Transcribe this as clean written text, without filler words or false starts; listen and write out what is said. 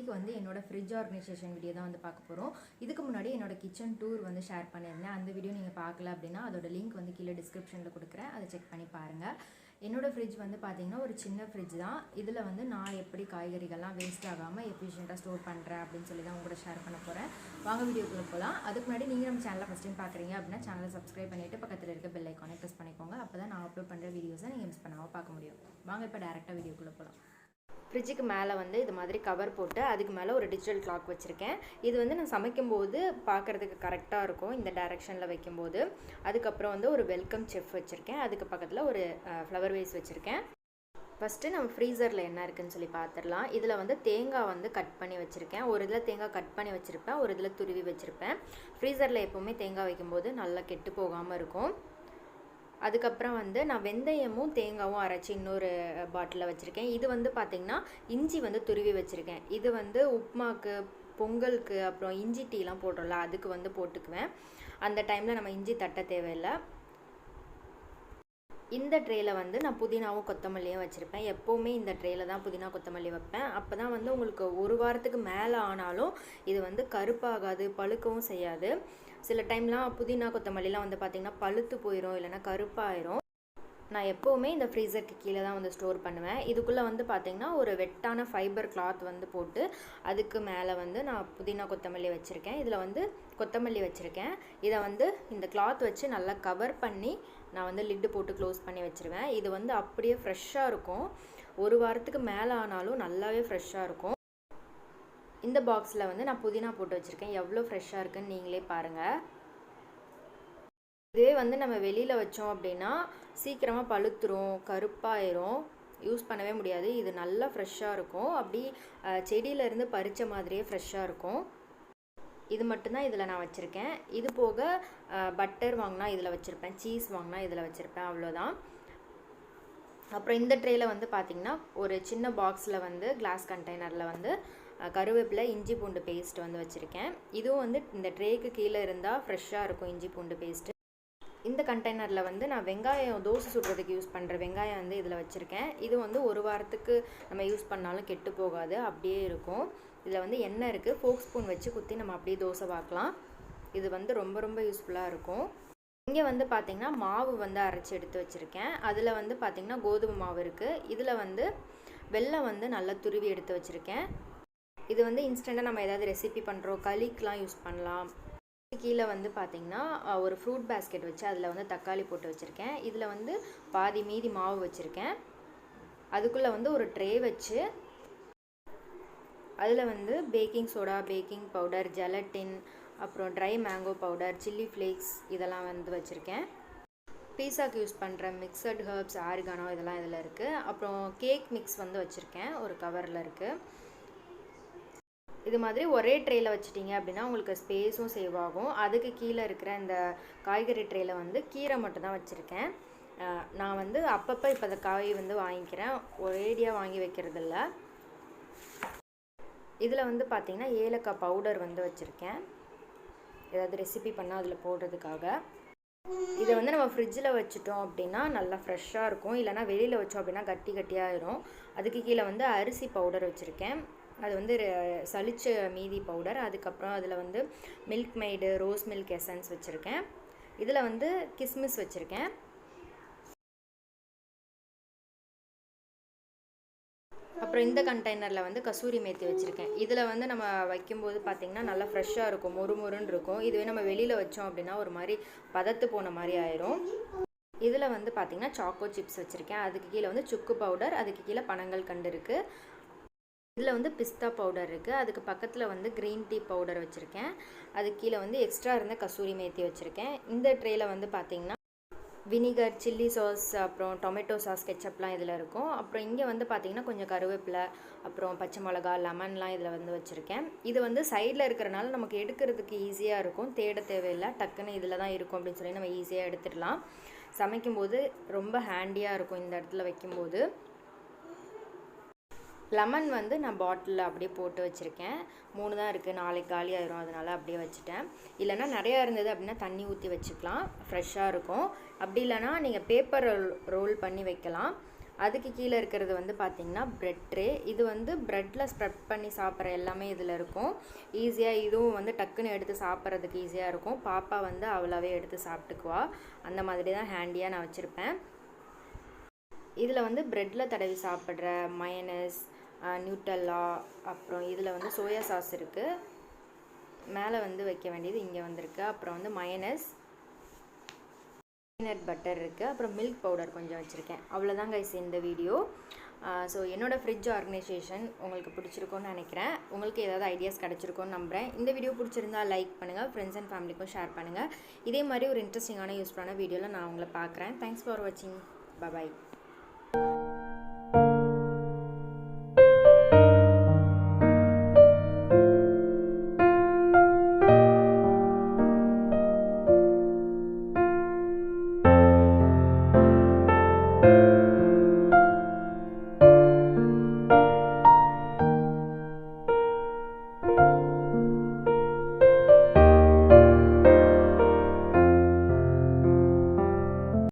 இன்றைக்கி வந்து என்னோட ஃப்ரிட்ஜ் ஆர்கனைசேஷன் வீடியோ தான் வந்து பார்க்க போகிறோம். இதுக்கு முன்னாடி என்னோட கிச்சன் டூர் வந்து ஷேர் பண்ணியிருந்தேன். அந்த வீடியோ நீங்கள் பார்க்கல அப்படின்னா அதோட லிங்க் வந்து கீழே டிஸ்கிரிப்ஷனில் கொடுக்குறேன், அதை செக் பண்ணி பாருங்கள். என்னோடய ஃப்ரிட்ஜ் வந்து பார்த்திங்கன்னா ஒரு சின்ன ஃப்ரிட்ஜ் தான். இதில் வந்து நான் எப்படி காய்கறிகள்லாம் வேஸ்ட் ஆகாமல் எஃபிஷியண்ட்டாக ஸ்டோர் பண்ணுறேன் அப்படின்னு சொல்லி தான் உங்களோட ஷேர் பண்ண போகிறேன். வாங்க வீடியோக்குள்ளே போகலாம். அதுக்கு முன்னாடி நீங்கள் நம்ம சேனலை ஃபஸ்ட் டைம் பார்க்குறீங்க அப்படின்னா சேனலை சப்ஸ்கிரைப் பண்ணிவிட்டு பக்கத்தில் இருக்க பெல் ஐக்கானை ப்ரெஸ் பண்ணிக்கோங்க. அப்போ தான் நான் அப்லோட் பண்ணுற வீடியோஸை நீங்கள் மிஸ் பண்ணாமல் பார்க்க முடியும். வாங்க இப்போ டேரெக்டாக வீடியோக்குள்ளே போகலாம். ஃப்ரிட்ஜுக்கு மேலே வந்து இது மாதிரி கவர் போட்டு அதுக்கு மேலே ஒரு டிஜிட்டல் கிளாக் வச்சுருக்கேன். இது வந்து நான் சமைக்கும்போது பார்க்குறதுக்கு கரெக்டாக இருக்கும் இந்த டைரெக்ஷனில் வைக்கும்போது. அதுக்கப்புறம் வந்து ஒரு வெல்கம் செஃப் வச்சுருக்கேன். அதுக்கு பக்கத்தில் ஒரு ஃப்ளவர் வேஸ் வச்சுருக்கேன். ஃபஸ்ட்டு நம்ம ஃப்ரீசரில் என்ன இருக்குதுன்னு சொல்லி பார்த்துடலாம். இதில் வந்து தேங்காய் வந்து கட் பண்ணி வச்சுருக்கேன். ஒரு இதில் தேங்காய் கட் பண்ணி வச்சுருப்பேன், ஒரு இதில் துருவி வச்சுருப்பேன். ஃப்ரீசரில் எப்போவுமே தேங்காய் வைக்கும்போது நல்லா கெட்டு போகாமல் இருக்கும். அதுக்கப்புறம் வந்து நான் வெந்தயமும் தேங்காயும் அரைச்சி இன்னொரு பாட்டிலில் வச்சுருக்கேன். இது வந்து பார்த்திங்கன்னா இஞ்சி வந்து துருவி வச்சுருக்கேன். இது வந்து உப்புமாக்கு, பொங்கலுக்கு, அப்புறம் இஞ்சி டீலாம் போடுறோம்ல அதுக்கு வந்து போட்டுக்குவேன். அந்த டைமில் நம்ம இஞ்சி தட்ட தேவையில்லை. இந்த ட்ரேயில் வந்து நான் புதினாவும் கொத்தமல்லியும் வச்சுருப்பேன். எப்போவுமே இந்த ட்ரேயில் தான் புதினா கொத்தமல்லி வைப்பேன். அப்போ தான் வந்து உங்களுக்கு ஒரு வாரத்துக்கு மேலே ஆனாலும் இது வந்து கருப்பாகாது, பழுக்கவும் செய்யாது. சில டைம்லாம் புதினா கொத்தமல்லிலாம் வந்து பார்த்திங்கன்னா பழுத்து போயிடும், இல்லைன்னா கருப்பாயிரும். நான் எப்போவுமே இந்த ஃப்ரீசருக்கு கீழே தான் வந்து ஸ்டோர் பண்ணுவேன். இதுக்குள்ளே வந்து பார்த்திங்கன்னா ஒரு வெட்டான ஃபைபர் கிளாத் வந்து போட்டு அதுக்கு மேலே வந்து நான் புதினா கொத்தமல்லி வச்சுருக்கேன். இதில் வந்து கொத்தமல்லி வச்சுருக்கேன். இதை வந்து இந்த கிளாத் வச்சு நல்லா கவர் பண்ணி நான் வந்து லிட்டு போட்டு க்ளோஸ் பண்ணி வச்சுருவேன். இது வந்து அப்படியே ஃப்ரெஷ்ஷாக இருக்கும். ஒரு வாரத்துக்கு மேலே ஆனாலும் நல்லாவே ஃப்ரெஷ்ஷாக இருக்கும். இந்த பாக்ஸில் வந்து நான் புதினா போட்டு வச்சுருக்கேன். எவ்வளோ ஃப்ரெஷ்ஷாக இருக்குன்னு நீங்களே பாருங்கள். இதுவே வந்து நம்ம வெளியில் வச்சோம் அப்படின்னா சீக்கிரமாக பழுத்துரும், கருப்பாயிரும், யூஸ் பண்ணவே முடியாது. இது நல்லா ஃப்ரெஷ்ஷாக இருக்கும். அப்படி செடியிலேருந்து பறித்த மாதிரியே ஃப்ரெஷ்ஷாக இருக்கும். இது மட்டும்தான் இதில் நான் வச்சுருக்கேன். இது போக பட்டர் வாங்கினா இதில் வச்சுருப்பேன், சீஸ் வாங்கினா இதில் வச்சுருப்பேன், அவ்வளோதான். அப்புறம் இந்த ட்ரேயில் வந்து பார்த்திங்கன்னா ஒரு சின்ன பாக்ஸில் வந்து கிளாஸ் கண்டெய்னரில் வந்து கருவேப்பிலை, இஞ்சி பூண்டு பேஸ்ட் வந்து வச்சுருக்கேன். இதுவும் வந்து இந்த ட்ரேக்கு கீழே இருந்தால் ஃப்ரெஷ்ஷாக இருக்கும் இஞ்சி பூண்டு பேஸ்ட்டு. இந்த கண்டெய்னரில் வந்து நான் வெங்காயம் தோசை சுடுறதுக்கு யூஸ் பண்ணுற வெங்காயம் வந்து இதில் வச்சுருக்கேன். இது வந்து ஒரு வாரத்துக்கு நம்ம யூஸ் பண்ணாலும் கெட்டு போகாது, அப்படியே இருக்கும். இதில் வந்து எண்ணெய் இருக்குது, ஃபோக் ஸ்பூன் வச்சு குத்தி நம்ம அப்படியே தோசை பார்க்கலாம். இது வந்து ரொம்ப ரொம்ப யூஸ்ஃபுல்லாக இருக்கும். இங்கே வந்து பார்த்திங்கன்னா மாவு வந்து அரைச்சி எடுத்து வச்சுருக்கேன். அதில் வந்து பார்த்திங்கன்னா கோதுமை மாவு இருக்குது. இதில் வந்து வெல்லம் வந்து நல்லா துருவி எடுத்து வச்சுருக்கேன். இது வந்து இன்ஸ்டண்ட்டாக நம்ம ஏதாவது ரெசிபி பண்ணுறோம், களிக்கெலாம் யூஸ் பண்ணலாம். கீழே வந்து பார்த்திங்கன்னா ஒரு ஃப்ரூட் பேஸ்கெட் வச்சு அதில் வந்து தக்காளி போட்டு வச்சுருக்கேன். இதில் வந்து பாதி மீதி மாவு வச்சுருக்கேன். அதுக்குள்ளே வந்து ஒரு ட்ரே வச்சு அதில் வந்து baking soda, baking powder, gelatin, அப்புறம் dry mango powder, chilli flakes இதெல்லாம் வந்து வச்சுருக்கேன். பீஸாக்கு யூஸ் பண்ணுற மிக்சட் ஹர்ப்ஸ், ஆரிகானோ இதெல்லாம் இதில் இருக்குது. அப்புறம் கேக் மிக்ஸ் வந்து வச்சுருக்கேன், ஒரு கவரில் இருக்குது. இது மாதிரி ஒரே ட்ரேயில் வச்சுட்டிங்க அப்படின்னா உங்களுக்கு ஸ்பேஸும் சேவ் ஆகும். அதுக்கு கீழே இருக்கிற இந்த காய்கறி ட்ரேயில் வந்து கீரை மட்டும்தான் வச்சுருக்கேன். நான் வந்து அப்பப்போ இப்போ அந்த காய் வந்து வாங்கிக்கிறேன், ஒரேடியாக வாங்கி வைக்கிறதில்ல. இதில் வந்து பார்த்திங்கன்னா ஏலக்காய் பவுடர் வந்து வச்சுருக்கேன், ஏதாவது ரெசிபி பண்ணால் அதில் போடுறதுக்காக. இதை வந்து நம்ம ஃப்ரிட்ஜில் வச்சுட்டோம் அப்படின்னா நல்லா ஃப்ரெஷ்ஷாக இருக்கும், இல்லைனா வெளியில் வச்சோம் அப்படின்னா கட்டி கட்டியாகிடும். அதுக்கு கீழே வந்து அரிசி பவுடர் வச்சுருக்கேன். அது வந்து சளிச்ச மீதி பவுடர். அதுக்கப்புறம் அதில் வந்து milk maid, rose milk essence வச்சுருக்கேன். இதில் வந்து கிஸ்மிஸ் வச்சுருக்கேன். அப்புறம் இந்த கண்டெய்னரில் வந்து கசூரி மேத்தி வச்சுருக்கேன். இதில் வந்து நம்ம வைக்கும்போது பார்த்திங்கன்னா நல்லா ஃப்ரெஷ்ஷாக இருக்கும், மொறுமொறுன்னு இருக்கும். இதுவே நம்ம வெளியில் வச்சோம் அப்படின்னா ஒரு மாதிரி பதத்து போன மாதிரி ஆயிரும். இதில் வந்து பார்த்திங்கன்னா சாக்கோ சிப்ஸ் வச்சுருக்கேன். அதுக்கு கீழே வந்து சுக்கு பவுடர், அதுக்கு கீழே பனங்கள் கண்டு இருக்குது. இதில் வந்து பிஸ்தா பவுடர் இருக்குது. அதுக்கு பக்கத்தில் வந்து க்ரீன் டீ பவுடர் வச்சுருக்கேன். அதுக்கு கீழே வந்து எக்ஸ்ட்ரா இருந்த கசூரி மேத்தி வச்சுருக்கேன். இந்த ட்ரேயில் வந்து பார்த்திங்கன்னா வினிகர், சில்லி சாஸ், அப்புறம் டொமேட்டோ சாஸ், கெச்சப்லாம் இதில் இருக்கும். அப்புறம் இங்கே வந்து பார்த்திங்கன்னா கொஞ்சம் கருவேப்பிலை, அப்புறம் பச்சை மிளகா, லெமன்லாம் இதில் வந்து வச்சுருக்கேன். இது வந்து சைடில் இருக்கிறனால நமக்கு எடுக்கிறதுக்கு ஈஸியாக இருக்கும், தேட தேவையில்லை, டக்குன்னு இதில் தான் இருக்கும் அப்படின்னு சொல்லி நம்ம ஈஸியாக எடுத்துடலாம். சமைக்கும்போது ரொம்ப ஹேண்டியாக இருக்கும் இந்த இடத்துல வைக்கும்போது. லெமன் வந்து நான் பாட்டிலில் அப்படியே போட்டு வச்சுருக்கேன். 3 தான் இருக்குது, நாளைக்கு காலி ஆயிரும், அதனால் அப்படியே வச்சுட்டேன். இல்லைனா நிறையா இருந்தது அப்படின்னா தண்ணி ஊற்றி வச்சுக்கலாம், ஃப்ரெஷ்ஷாக இருக்கும். அப்படி இல்லைனா நீங்கள் பேப்பர் ரோல் பண்ணி வைக்கலாம். அதுக்கு கீழே இருக்கிறது வந்து பார்த்திங்கன்னா ப்ரெட் ட்ரே. இது வந்து ப்ரெட்டில் ஸ்ப்ரெட் பண்ணி சாப்பிட்ற எல்லாமே இதில் இருக்கும். ஈஸியாக இதுவும் வந்து டக்குன்னு எடுத்து சாப்பிட்றதுக்கு ஈஸியாக இருக்கும். பாப்பா வந்து அவ்வளோவே எடுத்து சாப்பிட்டுக்குவா. அந்த மாதிரி தான் ஹேண்டியாக நான் வச்சுருப்பேன். இதில் வந்து ப்ரெட்டில் தடவி சாப்பிட்ற மயனஸ், நியூட்டல்லா, அப்புறம் இதில் வந்து சோயா சாஸ் இருக்குது. மேலே வந்து வைக்க வேண்டியது இங்கே வந்திருக்கு. அப்புறம் வந்து மயனஸ், பீனட் பட்டர் இருக்குது. அப்புறம் மில்க் பவுடர் கொஞ்சம் வச்சுருக்கேன். அவ்வளோதான் கைஸ் இந்த வீடியோ. ஸோ என்னோடய ஃப்ரிட்ஜ் ஆர்கனைசேஷன் உங்களுக்கு பிடிச்சிருக்கோன்னு நினைக்கிறேன். உங்களுக்கு ஏதாவது ஐடியாஸ் கிடச்சிருக்கோன்னு நம்புகிறேன். இந்த வீடியோ பிடிச்சிருந்தா லைக் பண்ணுங்கள், ஃப்ரெண்ட்ஸ் அண்ட் ஃபேமிலிக்கும் ஷேர் பண்ணுங்கள். இதே மாதிரி ஒரு இன்ட்ரெஸ்டிங்கான யூஸ்ஃபுல்லான வீடியோவில் நான் உங்களை பார்க்குறேன். தேங்க்ஸ் ஃபார் வாட்சிங். பாய்.